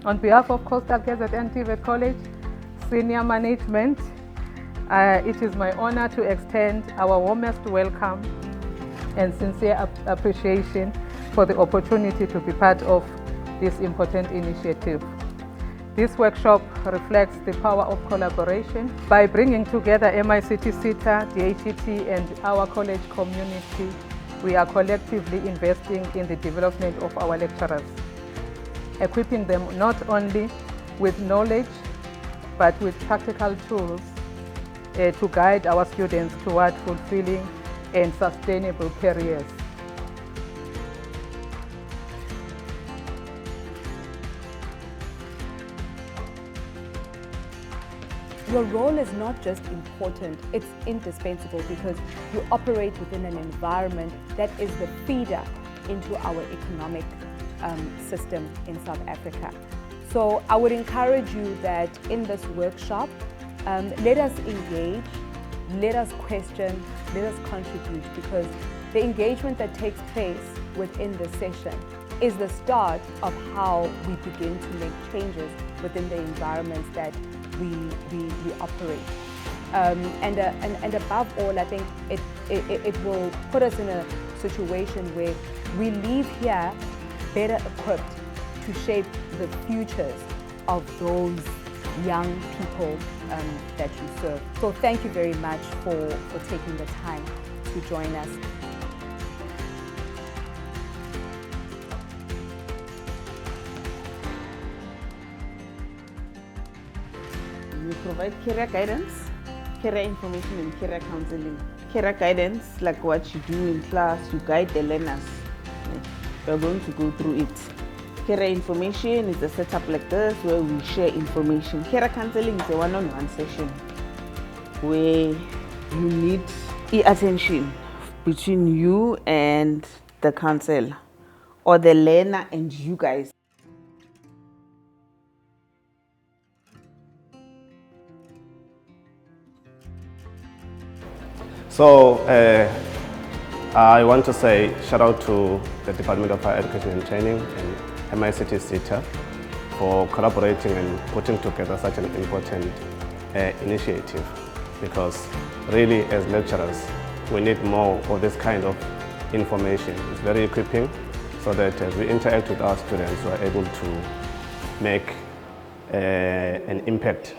On behalf of Coastal KZN and TVET College Senior Management, it is my honor to extend our warmest welcome and sincere appreciation for the opportunity to be part of this important initiative. This workshop reflects the power of collaboration. By bringing together MICT SETA, DHET and our college community, we are collectively investing in the development of our lecturers, equipping them not only with knowledge, but with practical tools to guide our students toward fulfilling and sustainable careers. Your role is not just important, it's indispensable because you operate within an environment that is the feeder into our economic system in South Africa. So I would encourage you that in this workshop, let us engage, let us question, let us contribute, because the engagement that takes place within this session is the start of how we begin to make changes within the environments that we operate. And above all, I think it will put us in a situation where we leave here better equipped to shape the futures of those young people that you serve. So thank you very much for taking the time to join us. We provide career guidance, career information and career counseling. Career guidance, like what you do in class, you guide the learners. We're going to go through it. Career information is a setup like this where we share information. Career counseling is a one-on-one session where you need attention between you and the counselor or the learner and you guys. So I want to say shout out to the Department of Higher Education and Training and MICT SETA for collaborating and putting together such an important initiative, because really as lecturers we need more of this kind of information. It's very equipping so that as we interact with our students we are able to make an impact